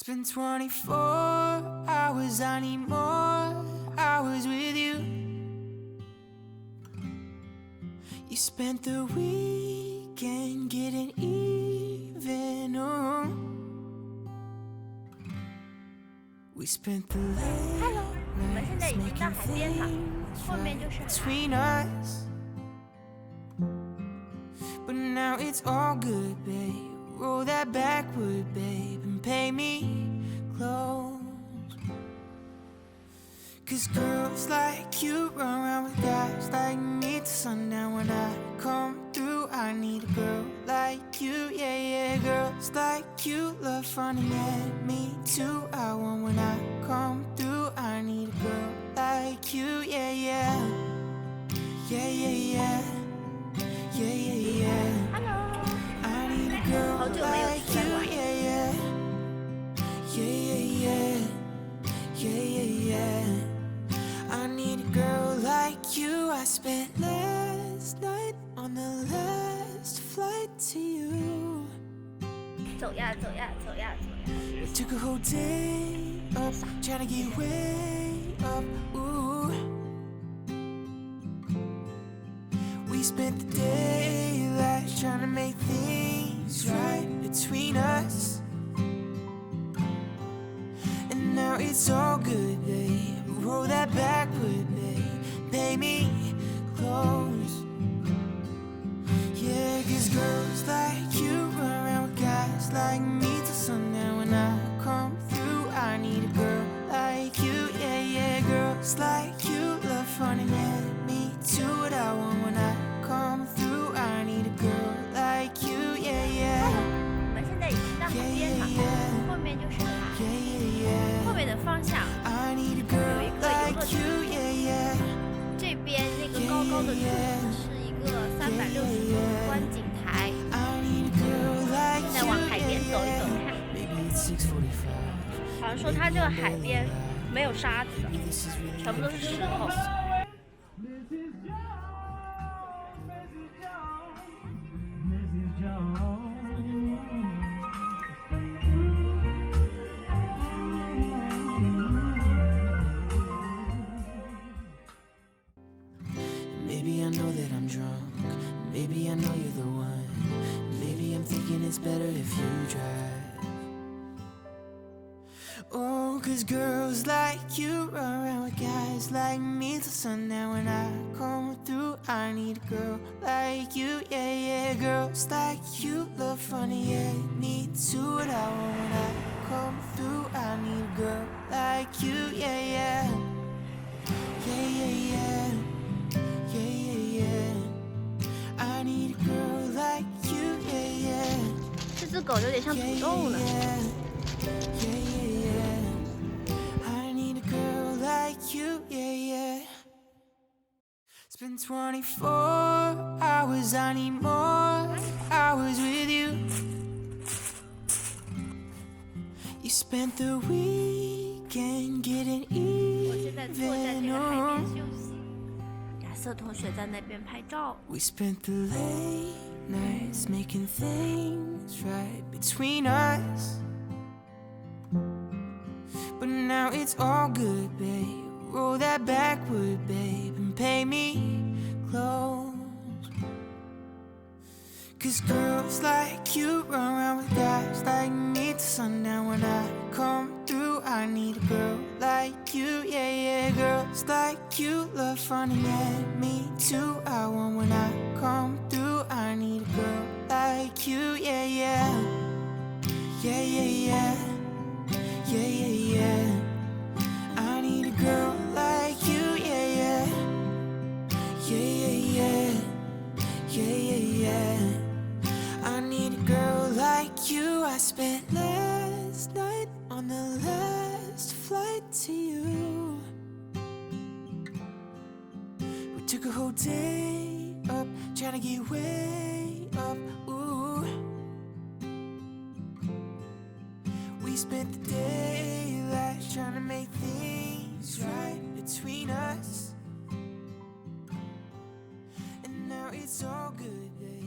It's been 24 hours, I need more hours with you. You spent the weekend getting even. We spent the late nights making things right between us. But now it's all good, babe. Roll that backward, babe, and pay me close. Cause girls like you run around with guys like me till sundown. When I come through, I need a girl like you, yeah, yeah. Girls like you love fun, and yeah, me too. I want when I come through, I need a girl like you, yeah, yeah. Yeah, yeah, yeah. Yeah, yeah, yeah. I need a girl like you, yeah, yeah. Yeah, yeah, yeah. Yeah, yeah, yeah. I need a girl like you. I spent last night on the last flight to you. 走呀走呀走呀走呀。 We took a whole day up, trying to get way up. Ooh. We spent the daylight trying to make things right between us. And now it's all good, babe. Roll that backward, babe. Pay me close. Yeah, cause girls like you run around with guys like me till sundown. When I come through, I need a girl like you, yeah, yeah. Girls like you love fun, and yeah, me too. What I want when I come through, I need a girl like you, yeah, yeah. 我们现在已经到海边了，后面就是海，后面的方向有一个游乐场，这边那个高高的柱子是一个360度的观景台。现在往海边走一走看，好像说它这个海边没有沙子的，全部都是石头。 Maybe I know that I'm drunk. Maybe I know you're the one. Maybe I'm thinking it's better if you drive. Oh, cause girls like you run around with guys like me till sundown. When I come through, I need a girl like you, yeah, yeah. Girls like you love funny, yeah, me too. What I want when I come through, I need a girl like you, yeah, yeah. Yeah, yeah, yeah. Yeah, yeah, yeah. I need a girl like you, yeah, yeah. 这只狗有点像土豆了。 Yeah, yeah, yeah. I need a girl like you, yeah, yeah. It's been 24 hours, I need more hours with you. You spent the weekend getting 我现在坐在这个海边休息。 亚瑟同学在那边拍照。 We spent the late nights making things right between us. But now it's all good, babe. Roll that backward, babe, and pay me close. Cause girls like you run around with guys like me till sundown. When I come through, I need a girl like you, yeah, yeah. Girls like you love fun, and yeah, me too. I want when I come through, I need a girl like you, yeah, yeah. Yeah, yeah, yeah. Yeah, yeah, yeah. I need a girl like you, yeah, yeah. Yeah, yeah, yeah. Yeah, yeah, yeah. I need a girl like you. I spent last night on the last flight to you. We took a whole day up, trying to get way up. Ooh. We spent the daylight trying to make things right between us. And now it's all good, babe.